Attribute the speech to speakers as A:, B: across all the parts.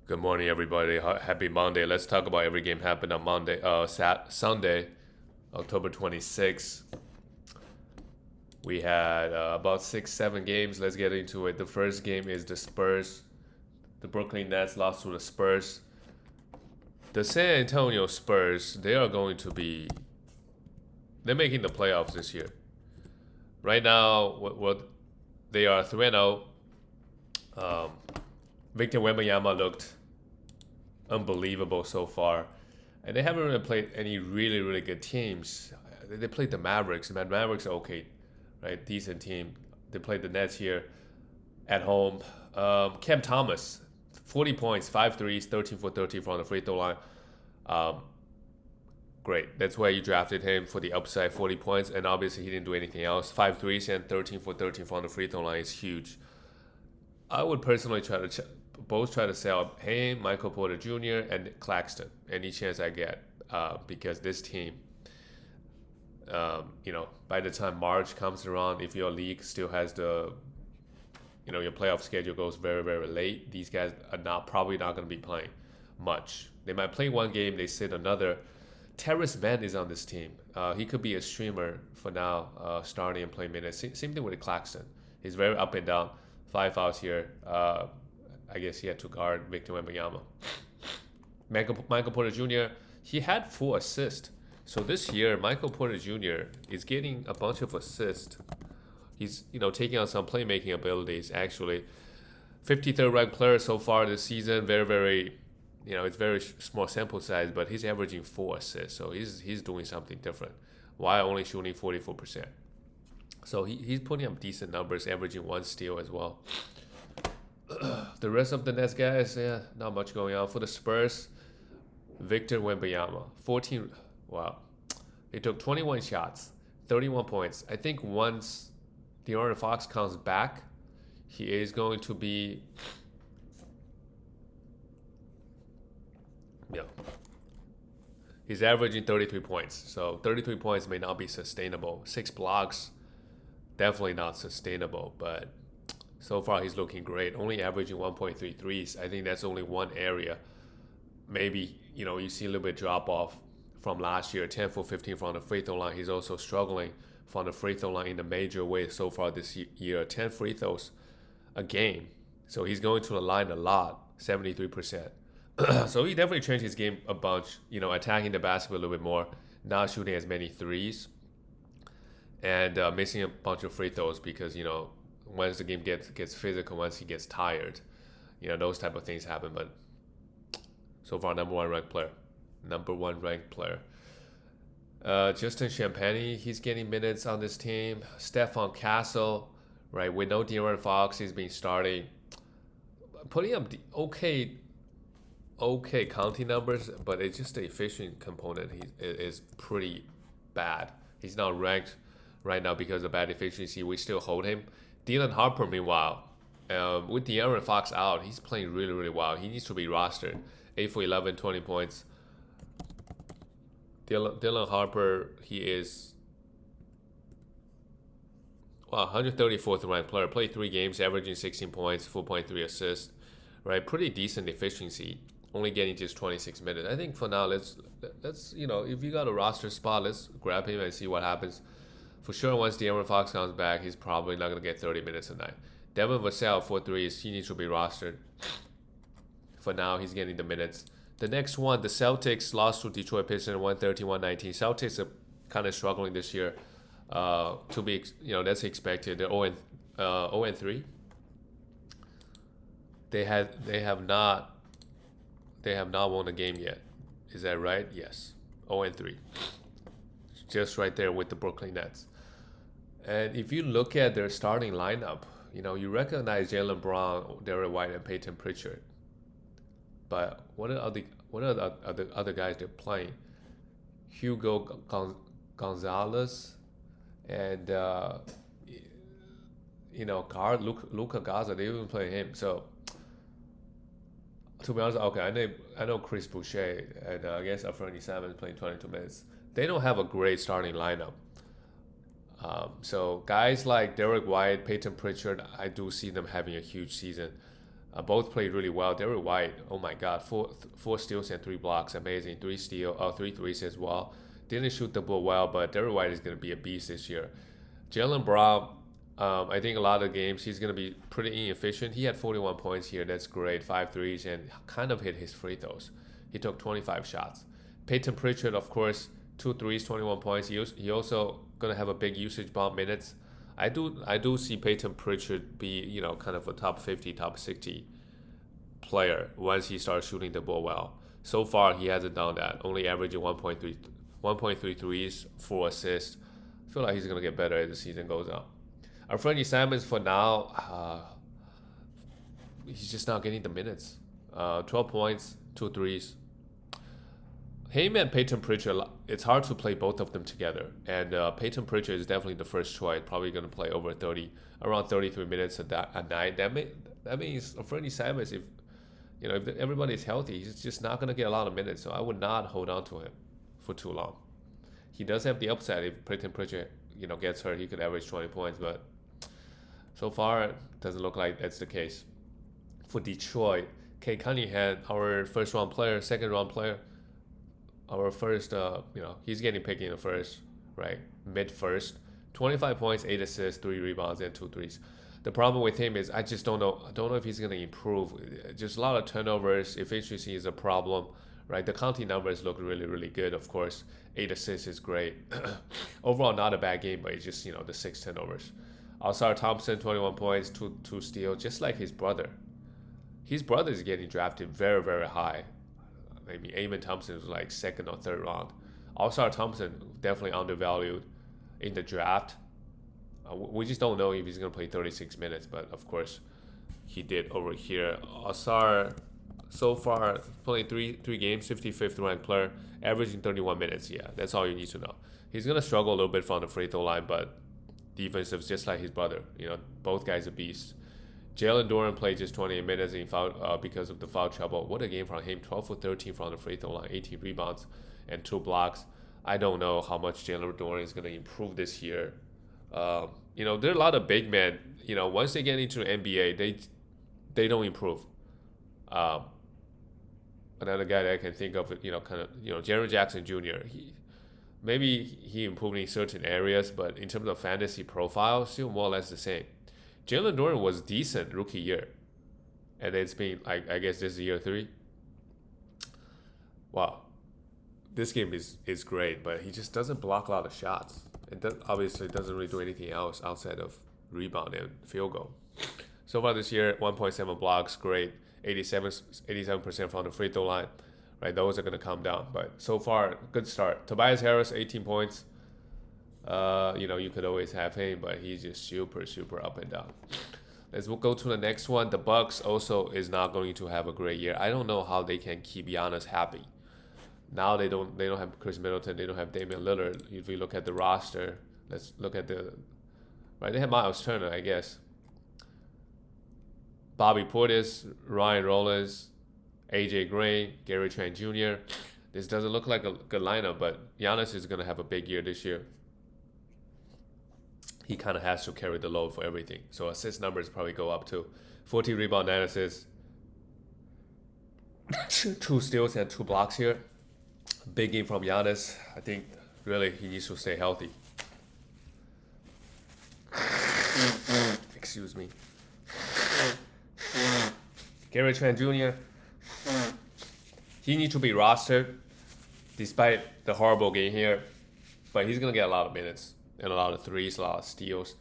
A: Good morning, everybody. Happy Monday. Let's talk about every game happened on Sunday, October 26th. We had about 6, 7 games. Let's get into it. The first game is the Spurs. The Brooklyn Nets lost to the Spurs. The San Antonio Spurs, they are going to be, they're making the playoffs this year. Right now, what they are 3-0. Um, Victor Wembanyama looked unbelievable so far. And they haven't really played any really, really good teams. They played the Mavericks. The Mavericks are okay, right? Decent team. They played the Nets here at home. Cam Thomas, 40 points, 5 threes, 13 for 13 from the free throw line. Um, Great. That's why you drafted him for the upside, 40 points. And obviously, he didn't do anything else. 5 threes and 13 for 13 from the free throw line is huge. I would personally both try to sell him, Michael Porter Jr., and Claxton any chance I get, because this team, by the time March comes around, if your league still has your playoff schedule goes very, very late, these guys are probably not going to be playing much. They might play one game, they sit another. Terrence Mann is on this team. He could be a streamer for now, starting and playing minutes. Same thing with Claxton. He's very up and down. 5 fouls here. I guess he had to guard Victor Wembanyama. Michael Porter Jr., he had 4 assists. So this year, Michael Porter Jr. is getting a bunch of assists. He's taking on some playmaking abilities. Actually, 53rd ranked player so far this season. Very, very, it's very small sample size, but he's averaging 4 assists. So he's doing something different. While only shooting 44%. So he's putting up decent numbers, averaging 1 steal as well. The rest of the Nets guys, not much going on. For the Spurs, Victor Wembanyama, 14. Wow. He took 21 shots, 31 points. I think once De'Aaron Fox comes back, he is going to be, he's averaging 33 points. So 33 points may not be sustainable. 6 blocks, definitely not sustainable, but so far he's looking great. Only averaging 1.3 threes. I think that's only one area. Maybe, you see a little bit drop off from last year. 10 for 15 from the free throw line. He's also struggling from the free throw line in a major way so far this year. 10 free throws a game. So he's going to the line a lot, 73%. So he definitely changed his game a bunch, attacking the basket a little bit more, not shooting as many threes, and missing a bunch of free throws because, once the game gets physical, once he gets tired, those type of things happen. But so far, number one ranked player. Justin Champagny, he's getting minutes on this team. Stephon Castle, right? We know De'Aaron Fox, he's been starting, putting up okay counting numbers, but it's just the efficient component is pretty bad. He's not ranked right now because of bad efficiency. We still hold him. Dylan Harper, meanwhile, with De'Aaron Fox out, he's playing really, really well. He needs to be rostered. 8 for 11, 20 points. Dylan Harper, he is 134th ranked player. Played 3 games, averaging 16 points, 4.3 assists. Right, pretty decent efficiency. Only getting just 26 minutes. I think for now, let's if you got a roster spot, let's grab him and see what happens. For sure, once De'Aaron Fox comes back, he's probably not going to get 30 minutes a night. Devin Vassell, 4 threes, he needs to be rostered. For now, he's getting the minutes. The next one, the Celtics lost to Detroit Pistons 113-119. Celtics are kind of struggling this year. To be, that's expected. They're 0-3. They have not won a game yet. Is that right? Yes. 0-3. Just right there with the Brooklyn Nets. And if you look at their starting lineup, you recognize Jaylen Brown, Derrick White, and Peyton Pritchard. But what are the other guys they're playing? Hugo Gonzalez and Luka Gaza. They even play him. So to be honest, okay, I know Chris Boucher and I guess Afrani Simons playing 22 minutes. They don't have a great starting lineup. So guys like Derrick White, Peyton Pritchard, I do see them having a huge season. Both played really well. Derrick White, oh my God, four steals and 3 blocks, amazing. Three threes as well. Didn't shoot the ball well, but Derrick White is going to be a beast this year. Jalen Brown, I think a lot of games he's going to be pretty inefficient. He had 41 points here. That's great. 5 threes and kind of hit his free throws. He took 25 shots. Peyton Pritchard, of course, 2 threes, 21 points. He also going to have a big usage bomb minutes. I do see Peyton Pritchard be, kind of a top 50, top 60 player once he starts shooting the ball well. So far, he hasn't done that. Only averaging 1.3 threes, 4 assists. I feel like he's going to get better as the season goes on. Anthony Simons, for now, he's just not getting the minutes. 12 points, 2 threes. Him and Peyton Pritchard, it's hard to play both of them together. And Peyton Pritchard is definitely the first choice, probably going to play over around 33 minutes a night. That means Anthony Simons, if everybody's healthy, he's just not going to get a lot of minutes. So I would not hold on to him for too long. He does have the upside. If Peyton Pritchard, gets hurt, he could average 20 points. But so far, it doesn't look like that's the case. For Detroit, Kate Cunningham, our second-round player, our first, he's getting picked in the first, right? Mid-first. 25 points, 8 assists, 3 rebounds, and 2 threes. The problem with him is I just don't know. I don't know if he's going to improve. Just a lot of turnovers. Efficiency is a problem, right? The counting numbers look really, really good, of course. 8 assists is great. Overall, not a bad game, but it's just, the 6 turnovers. Ausar Thompson, 21 points, 2 steals, just like his brother. His brother is getting drafted very, very high. Maybe Eamon Thompson was like 2nd or 3rd round. Ausar Thompson, definitely undervalued in the draft. We just don't know if he's going to play 36 minutes, but of course, he did over here. Ausar, so far, playing three games, 55th ranked player, averaging 31 minutes. Yeah, that's all you need to know. He's going to struggle a little bit from the free throw line, but defensive, just like his brother. Both guys are beasts. Jalen Duren played just 28 minutes in foul because of the foul trouble. What a game from him. 12 for 13 from the free throw line, 18 rebounds, and 2 blocks. I don't know how much Jalen Duren is going to improve this year. There are a lot of big men. Once they get into the NBA, they don't improve. Another guy that I can think of, Jaren Jackson Jr. He improved in certain areas, but in terms of fantasy profile, still more or less the same. Jalen Duren was decent rookie year, and it's been, I guess this is year 3. Wow, this game is great, but he just doesn't block a lot of shots. It obviously doesn't really do anything else outside of rebound and field goal. So far this year, 1.7 blocks, great. 87% from the free throw line, right? Those are going to come down, but so far, good start. Tobias Harris, 18 points. You could always have him, but he's just super, super up and down. Let's go to the next one. The Bucks also is not going to have a great year. I don't know how they can keep Giannis happy. Now they don't have Chris Middleton. They don't have Damian Lillard. If we look at the roster, let's look at they have Miles Turner, I guess. Bobby Portis, Ryan Rollins, AJ Green, Gary Trent Jr. This doesn't look like a good lineup, but Giannis is going to have a big year this year. He kind of has to carry the load for everything. So assist numbers probably go up too. 14 rebound, 9 assists. 2 steals and 2 blocks here. Big game from Giannis. I think really he needs to stay healthy. Excuse me. Gary Trent Jr. He needs to be rostered despite the horrible game here. But he's going to get a lot of minutes and a lot of threes, a lot of steals.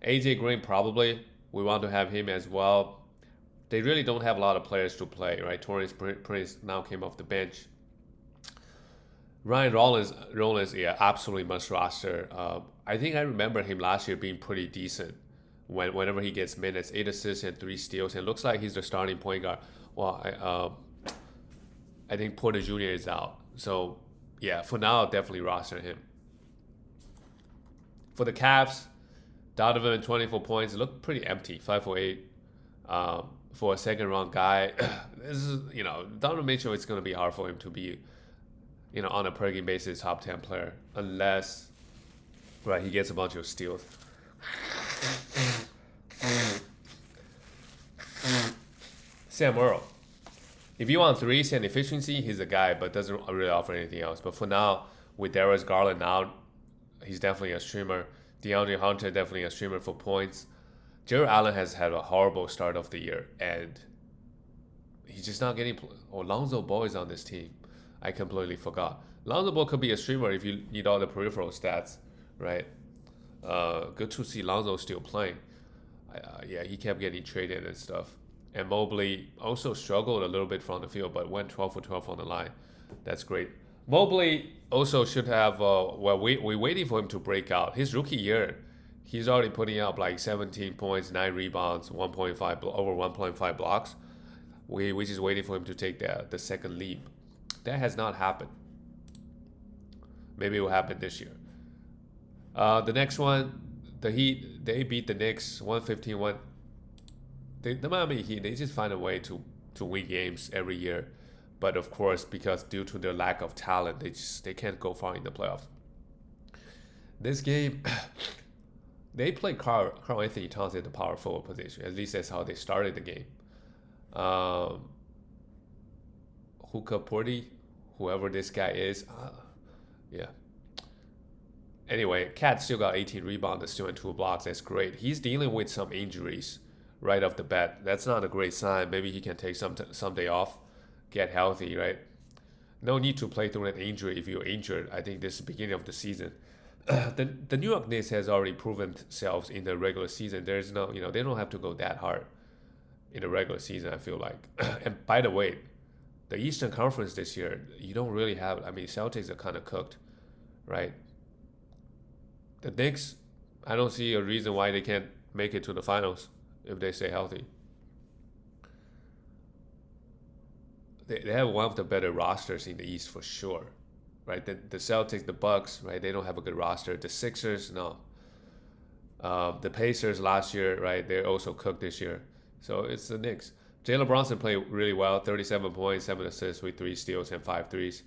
A: AJ Green probably. We want to have him as well. They really don't have a lot of players to play, right? Torrance Prince now came off the bench. Ryan Rollins, yeah, absolutely must roster. I think I remember him last year being pretty decent whenever he gets minutes, 8 assists and 3 steals. And it looks like he's the starting point guard. Well, I think Porter Jr. is out. So, yeah, for now, I'll definitely roster him. For the Cavs, Donovan, 24 points. It looked pretty empty, 5 for 8. For a second-round guy, this is, Donovan Mitchell, it's going to be hard for him to be, on a per-game basis, top 10 player, unless, right, he gets a bunch of steals. Sam Earl. If you want threes and efficiency, he's a guy, but doesn't really offer anything else. But for now, with Darius Garland out, he's definitely a streamer. DeAndre Hunter definitely a streamer for points. Jared Allen has had a horrible start of the year, and he's just not getting. Lonzo Ball is on this team. I completely forgot. Lonzo Ball could be a streamer if you need all the peripheral stats, right? Good to see Lonzo still playing. Yeah, he kept getting traded and stuff. And Mobley also struggled a little bit from the field, but went 12 for 12 on the line. That's great. Mobley also should have. We're waiting for him to break out. His rookie year, he's already putting up like 17 points, 9 rebounds, 1.5 over 1.5 blocks. We just waiting for him to take the second leap. That has not happened. Maybe it will happen this year. The next one, the Heat, they beat the Knicks 115-1. The Miami Heat, they just find a way to win games every year. But of course, because due to their lack of talent, they can't go far in the playoffs. This game, they played Carl Anthony Towns at the power forward position. At least that's how they started the game. Hookah Porty, whoever this guy is, yeah. Anyway, Cat still got 18 rebounds, still in 2 blocks. That's great. He's dealing with some injuries right off the bat. That's not a great sign. Maybe he can take some day off, get healthy, right? No need to play through an injury if you're injured. I think this is the beginning of the season. The New York Knicks has already proven themselves in the regular season. There's no, they don't have to go that hard in the regular season, I feel like. And by the way, the Eastern Conference this year, you don't really have, Celtics are kind of cooked, right? The Knicks, I don't see a reason why they can't make it to the finals if they stay healthy. They have one of the better rosters in the East for sure, right? The Celtics, the Bucks, right? They don't have a good roster. The Sixers, no. The Pacers last year, right? They're also cooked this year. So it's the Knicks. Jalen Brunson played really well, 37 points, 7 assists with 3 steals and 5 threes.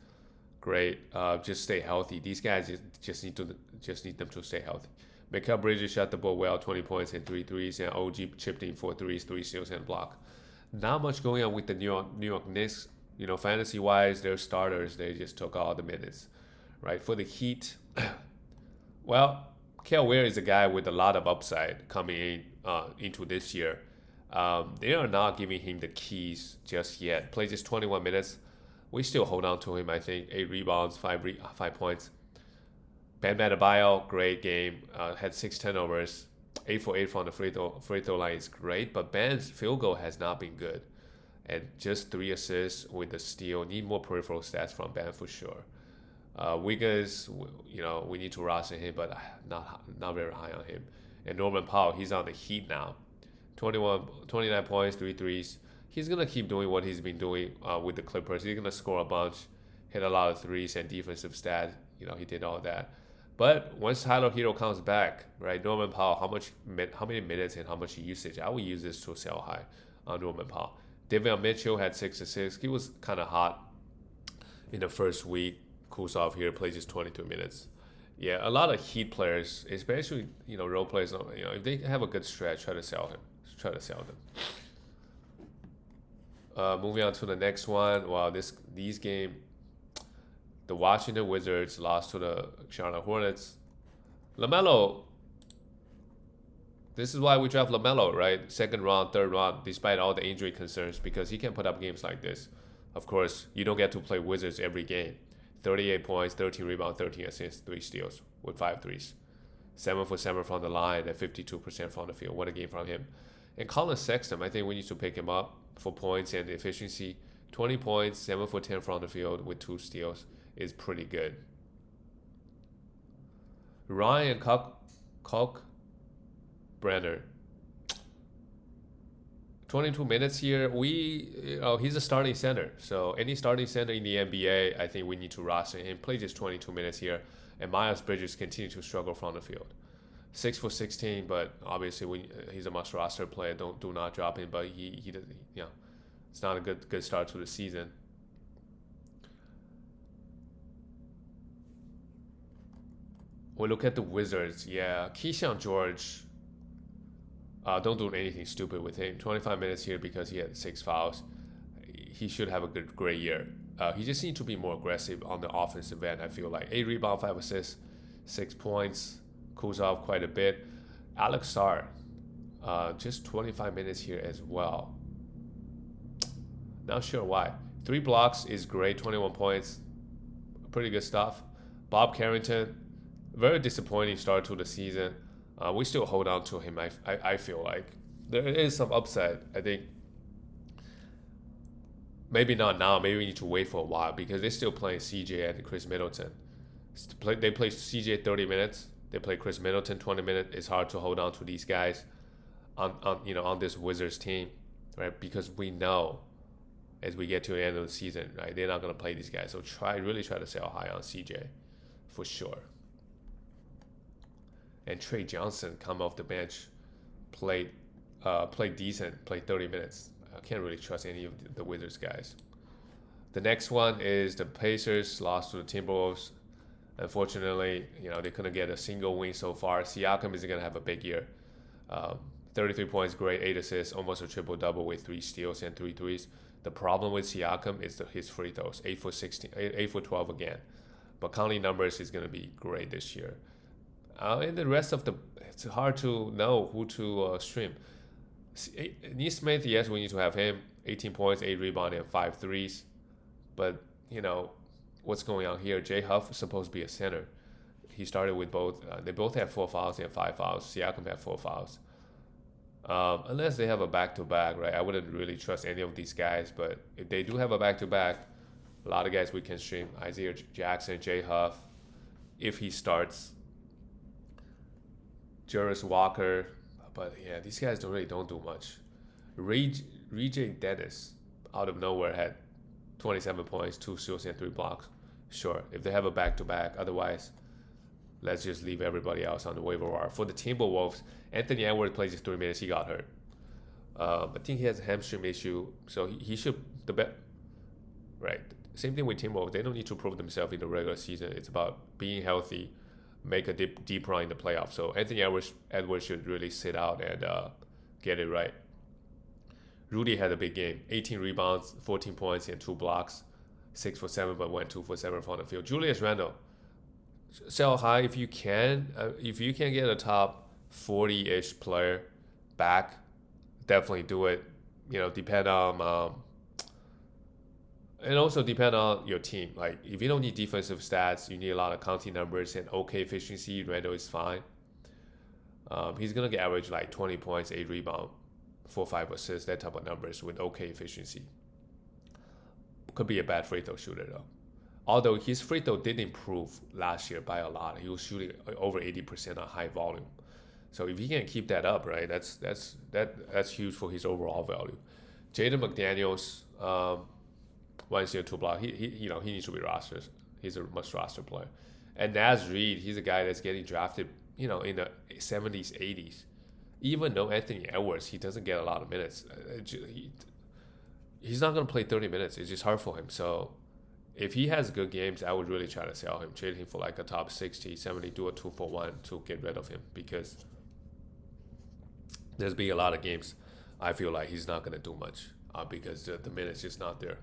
A: Great. Just stay healthy. These guys just need them to stay healthy. Mikal Bridges shot the ball well, 20 points and 3 threes, and OG chipped in 4 threes, 3 steals and block. Not much going on with the New York Knicks. Fantasy wise, their starters, they just took all the minutes, right? For the Heat, well, Kel Ware is a guy with a lot of upside coming in into this year. They are not giving him the keys just yet. Play just 21 minutes. We still hold on to him, I think. 8 rebounds, 5 points. Bam Adebayo, great game. Had 6 turnovers. 8 for 8 from the free throw line is great, but Bam's field goal has not been good. And just 3 assists with the steal. Need more peripheral stats from Bam for sure. Wiggins, we need to roster him, but not very high on him. And Norman Powell, he's on the Heat now. 29 points, 3 threes. He's going to keep doing what he's been doing with the Clippers. He's going to score a bunch, hit a lot of threes and defensive stats. He did all that. But once Tyler Hero comes back, right, Norman Powell, how many minutes and how much usage? I will use this to sell high on Norman Powell. Davion Mitchell had 6 assists. He was kind of hot in the first week. Cools off here, plays just 22 minutes. Yeah, a lot of Heat players, especially role players. If they have a good stretch, try to sell them. Moving on to the next one. Wow, these game, the Washington Wizards lost to the Charlotte Hornets. LaMelo. This is why we draft LaMelo, right? Second round, third round, despite all the injury concerns, because he can put up games like this. Of course, you don't get to play Wizards every game. 38 points, 13 rebounds, 13 assists, 3 steals with 5 threes. 7 for 7 from the line and 52% from the field. What a game from him. And Colin Sexton, I think we need to pick him up for points and efficiency. 20 points, 7 for 10 from the field with 2 steals is pretty good. Ryan Kalkbrenner. 22 minutes here. He's a starting center. So any starting center in the NBA, I think we need to roster him. Play just 22 minutes here. And Miles Bridges continue to struggle from the field. 6 for 16, but obviously he's a must roster player. Do not drop him. But he it's not a good start to the season. We look at the Wizards. Yeah, Keyshawn George. Don't do anything stupid with him. 25 minutes here because he had 6 fouls. He should have a great year. He just needs to be more aggressive on the offensive end. I feel like 8 rebounds, 5 assists, 6 points, cools off quite a bit. Alex Sarr, just 25 minutes here as well. Not sure why. 3 blocks is great, 21 points, pretty good stuff. Bob Carrington, very disappointing start to the season. We still hold on to him. I feel like there is some upside. I think maybe not now. Maybe we need to wait for a while because they're still playing CJ and Chris Middleton. They play CJ 30 minutes. They play Chris Middleton 20 minutes. It's hard to hold on to these guys on this Wizards team, right? Because we know as we get to the end of the season, right, they're not gonna play these guys. So really try to sell high on CJ for sure. And Trey Johnson come off the bench, played decent, played 30 minutes. I can't really trust any of the Wizards guys. The next one is the Pacers lost to the Timberwolves. Unfortunately, they couldn't get a single win so far. Siakam is going to have a big year. 33 points, great, 8 assists, almost a triple-double with 3 steals and 3 threes. The problem with Siakam is his free throws, 8 for 16, 8 for 12 again. But counting numbers is going to be great this year. And the rest of it's hard to know who to stream. Neesmith, yes, we need to have him. 18 points, 8 rebounds, and 5 threes. But, what's going on here? Jay Huff is supposed to be a center. He started with both. They both have 4 fouls and 5 fouls. Siakam had 4 fouls. Unless they have a back-to-back, right? I wouldn't really trust any of these guys. But if they do have a back-to-back, a lot of guys we can stream. Isaiah Jackson, Jay Huff, if he starts. Jarvis Walker. But yeah, these guys don't do much. Reggie Dennis, out of nowhere, had 27 points, 2 steals, and 3 blocks. Sure, if they have a back-to-back. Otherwise, let's just leave everybody else on the waiver wire. For the Timberwolves, Anthony Edwards played just 3 minutes. He got hurt. I think he has a hamstring issue, so he should right. Same thing with Timberwolves. They don't need to prove themselves in the regular season. It's about being healthy, make a deep run in the playoffs. So Anthony Edwards should really sit out and get it right. Rudy had a big game. 18 rebounds, 14 points, and 2 blocks. 6 for 7, but went 2 for 7 from the field. Julius Randle, sell high if you can. If you can get a top 40-ish player back, definitely do it. Depend on and also depend on your team. Like if you don't need defensive stats, you need a lot of counting numbers and okay efficiency. Randle is fine. He's gonna get average like 20 points, 8 rebounds, 4, 5 assists, that type of numbers with okay efficiency. Could be a bad free throw shooter though. Although his free throw did improve last year by a lot. He was shooting over 80% on high volume. So if he can keep that up, right, that's huge for his overall value. Jaden McDaniels, 1 steal, 2 block. He needs to be rostered. He's a must roster player. And Naz Reid, he's a guy that's getting drafted, in the 70s, 80s. Even though Anthony Edwards, he doesn't get a lot of minutes. He's not going to play 30 minutes. It's just hard for him. So if he has good games, I would really try to sell him, trade him for like a top 60, 70, do a 2-for-1 to get rid of him because there's been a lot of games I feel like he's not going to do much because the minutes just not there.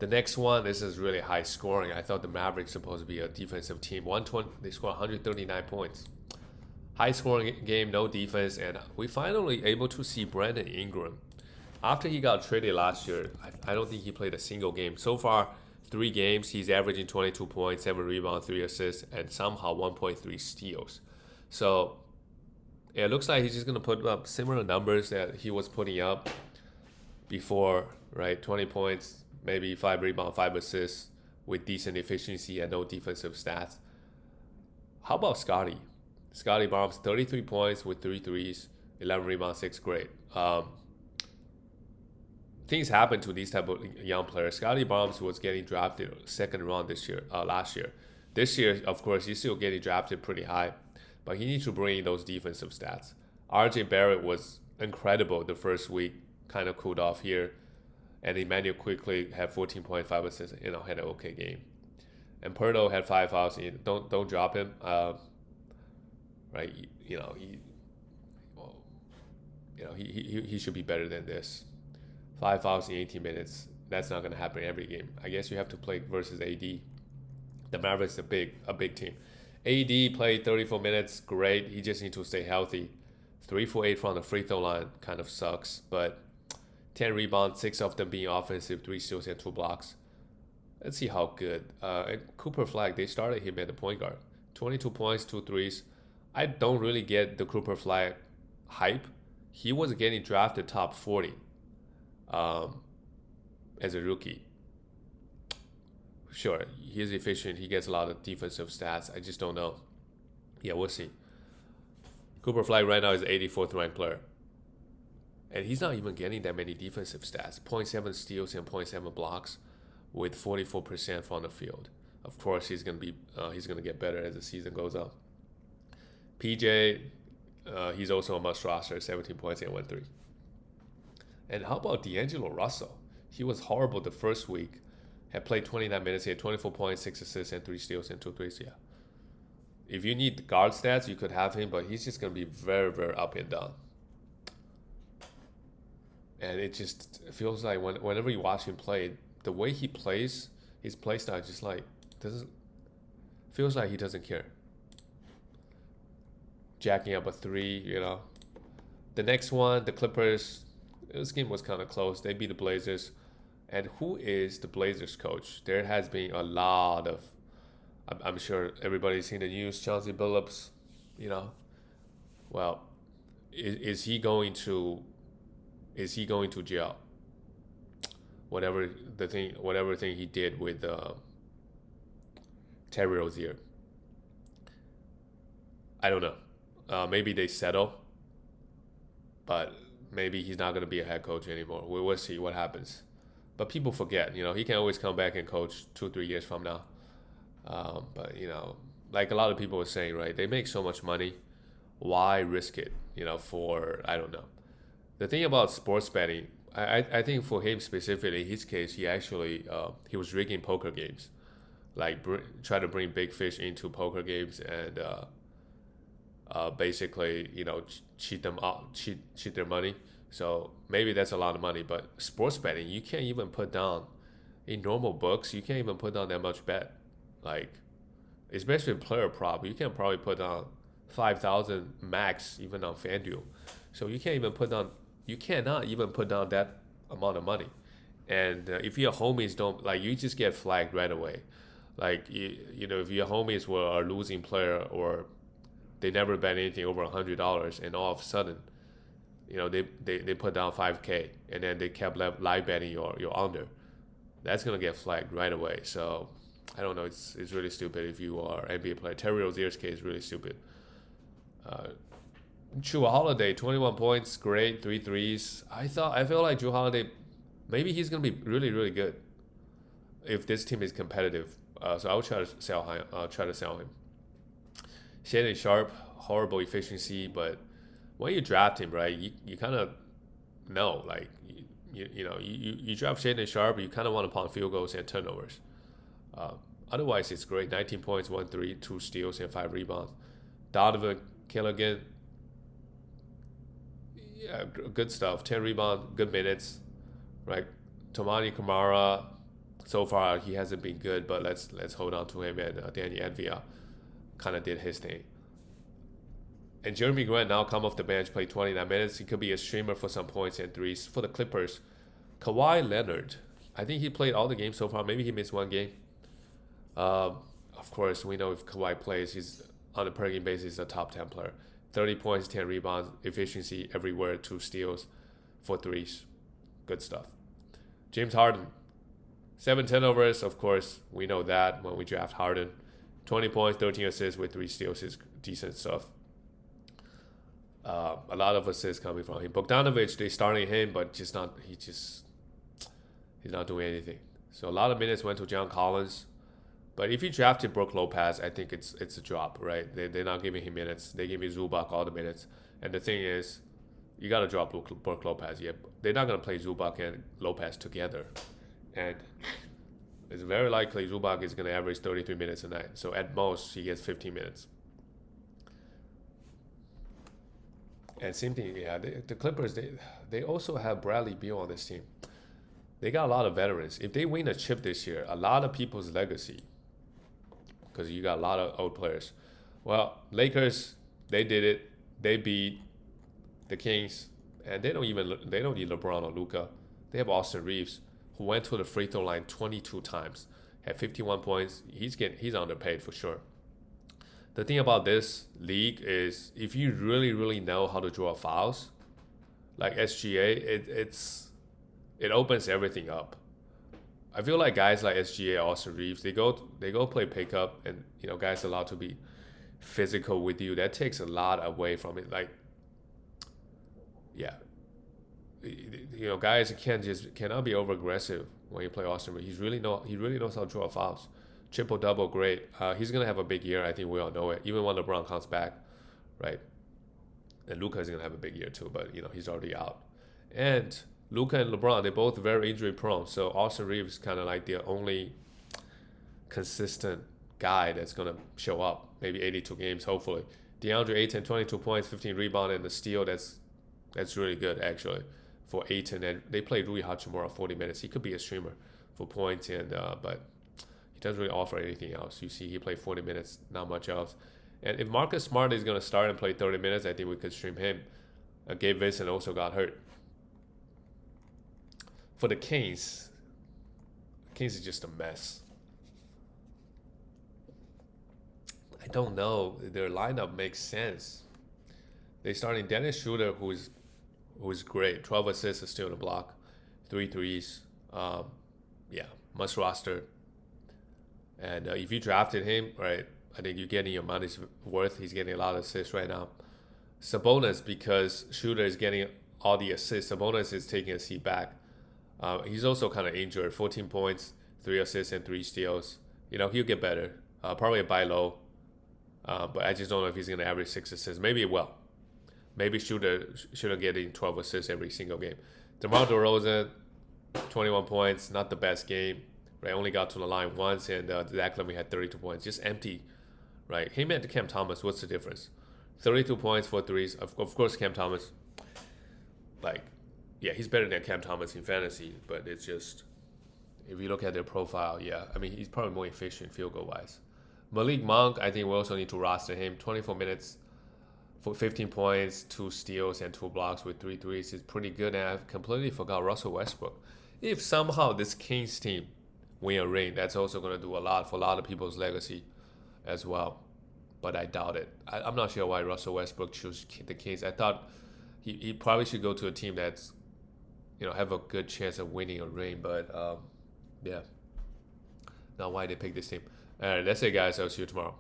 A: The next one, this is really high scoring. I thought the Mavericks supposed to be a defensive team. 120, they scored 139 points. High scoring game, no defense, and we finally able to see Brandon Ingram. After he got traded last year, I don't think he played a single game. So far, 3 games, he's averaging 22 points, 7 rebounds, 3 assists, and somehow 1.3 steals. So it looks like he's just going to put up similar numbers that he was putting up before, right? 20 points, maybe 5 rebounds, 5 assists with decent efficiency and no defensive stats. How about Scotty? Scotty Barnes, 33 points with 3 threes, 11 rebounds, 6 great. Things happen to these type of young players. Scotty Barnes was getting drafted 2nd round last year. This year, of course, he's still getting drafted pretty high, but he needs to bring in those defensive stats. RJ Barrett was incredible the first week, kind of cooled off here. And Emmanuel quickly had 14.5 assists, had an okay game. And Pirtle had 5 fouls. Don't drop him, right? he should be better than this. 5 fouls in 18 minutes. That's not gonna happen every game. I guess you have to play versus AD. The Mavericks a big team. AD played 34 minutes, great. He just needs to stay healthy. 3 for 8 from the free throw line kind of sucks, but 10 rebounds, 6 of them being offensive, 3 steals and 2 blocks. Let's see how good. And Cooper Flag, they started him at the point guard. 22 points, 2 threes. I don't really get the Cooper Flag hype. He was getting drafted top 40 as a rookie. Sure, he's efficient. He gets a lot of defensive stats. I just don't know. Yeah, we'll see. Cooper Flag right now is 84th ranked player. And he's not even getting that many defensive stats. 0.7 steals and 0.7 blocks with 44% from the field. Of course, he's gonna get better as the season goes on. PJ, he's also a must roster, 17 points and 1 3. And how about D'Angelo Russell? He was horrible the first week. Had played 29 minutes. He had 24 points, 6 assists, and 3 steals and 2 threes. Yeah. If you need guard stats, you could have him, but he's just gonna be very, very up and down. And it just feels like whenever you watch him play, the way he plays, his play style just like feels like he doesn't care. Jacking up a 3. The next one, the Clippers. This game was kind of close. They beat the Blazers. And who is the Blazers coach? There has been a lot of, I'm sure everybody's seen the news. Chauncey Billups, well, is he going to jail? Whatever thing he did with Terry Rozier. I don't know. Maybe they settle, but maybe he's not going to be a head coach anymore. We'll see what happens. But people forget, he can always come back and coach 2-3 years from now. But like a lot of people were saying, right? They make so much money. Why risk it? For I don't know. The thing about sports betting, I think for him specifically, his case, he actually he was rigging poker games, like try to bring big fish into poker games and basically cheat them out, cheat their money. So maybe that's a lot of money, but sports betting, you can't even put down in normal books. You can't even put down that much bet, like especially player prop. You can probably put down 5,000 max even on FanDuel. So you cannot even put down that amount of money. And if your homies don't you just get flagged right away. Like if your homies were a losing player or they never bet anything over $100, and all of a sudden, they put down 5K and then they kept live betting your under. That's gonna get flagged right away. So I don't know. It's really stupid if you are an NBA player. Terry Rozier's case is really stupid. Drew Holiday, 21 points, great, 3 threes. I feel like Drew Holiday, maybe he's gonna be really, really good if this team is competitive. So I will try to sell him. Shannon Sharp, horrible efficiency, but when you draft him, right, you kind of know, like you draft Shannon Sharp, you kind of want to pound field goals and turnovers. Otherwise, it's great. 19 points, 1 3, 2 steals, and 5 rebounds. Donovan Killigan, yeah, good stuff. 10 rebounds, good minutes, right? Tomani Kamara, so far he hasn't been good, but let's hold on to him. And Danny Advia kind of did his thing. And Jeremy Grant now come off the bench, play 29 minutes. He could be a streamer for some points and threes. For the Clippers, Kawhi Leonard, I think he played all the games so far. Maybe he missed one game. Of course, we know if Kawhi plays, he's on a per game basis a top 10 player. 30 points, 10 rebounds, efficiency everywhere, 2 steals, 4 threes. Good stuff. James Harden, 7 turnovers. Of course, we know that when we draft Harden. 20 points, 13 assists with 3 steals is decent stuff. A lot of assists coming from him. Bogdanovic, they starting him, but he's not doing anything. So a lot of minutes went to John Collins. But if you drafted Brook Lopez, I think it's a drop, right? They're not giving him minutes. They give me Zubac all the minutes. And the thing is, you got to drop Brook Lopez. Yeah, they're not going to play Zubac and Lopez together. And it's very likely Zubac is going to average 33 minutes a night. So at most, he gets 15 minutes. And same thing, yeah. The Clippers, they also have Bradley Beal on this team. They got a lot of veterans. If they win a chip this year, a lot of people's legacy, because you got a lot of old players. Well, Lakers, they did it. They beat the Kings, and they don't need LeBron or Luca. They have Austin Reaves, who went to the free throw line 22 times, had 51 points. He's underpaid for sure. The thing about this league is if you really know how to draw fouls, like SGA, it opens everything up. I feel like guys like SGA, Austin Reeves, they go play pickup, and guys allowed to be physical with you. That takes a lot away from it. Like, yeah, guys cannot be over aggressive when you play Austin Reeves. He really knows how to draw fouls. Triple double, great. He's gonna have a big year. I think we all know it. Even when LeBron comes back, right? And Luka is gonna have a big year too. But he's already out. And Luka and LeBron, they're both very injury prone. So Austin Reeves is kind of like the only consistent guy that's gonna show up. Maybe 82 games, hopefully. DeAndre Ayton, 22 points, 15 rebound, and the steal. That's really good actually for Ayton. And they played Rui Hachimura 40 minutes. He could be a streamer for points, and but he doesn't really offer anything else. You see, he played 40 minutes, not much else. And if Marcus Smart is going to start and play 30 minutes, I think we could stream him. Gabe Vincent also got hurt. For the Kings is just a mess. I don't know. Their lineup makes sense. They starting Dennis Schroeder, who's great. 12 assists, is still in the block. 3 threes. Yeah, must roster. And if you drafted him, right, I think you're getting your money's worth. He's getting a lot of assists right now. Sabonis, because Shooter is getting all the assists, Sabonis is taking a seat back. He's also kind of injured. 14 points, 3 assists, and 3 steals. He'll get better. Probably a buy low. But I just don't know if he's going to average 6 assists. Maybe it will. Maybe Shooter getting 12 assists every single game. DeMar DeRozan, 21 points, not the best game. Right, only got to the line once, and Zach Lavine had 32 points, just empty. Right, him and Cam Thomas, what's the difference? 32 points, 4 threes. Of course, Cam Thomas, he's better than Cam Thomas in fantasy, but it's just, if you look at their profile, I mean, he's probably more efficient field goal wise. Malik Monk, I think we also need to roster him. 24 minutes for 15 points, 2 steals, and 2 blocks with 3 threes is pretty good. And I completely forgot Russell Westbrook. If somehow this Kings team win a ring, that's also going to do a lot for a lot of people's legacy as well. But I doubt it. I'm not sure why Russell Westbrook chose the Kings. I thought he probably should go to a team that's, have a good chance of winning a ring. But, not why they picked this team. All right, that's it, guys. I'll see you tomorrow.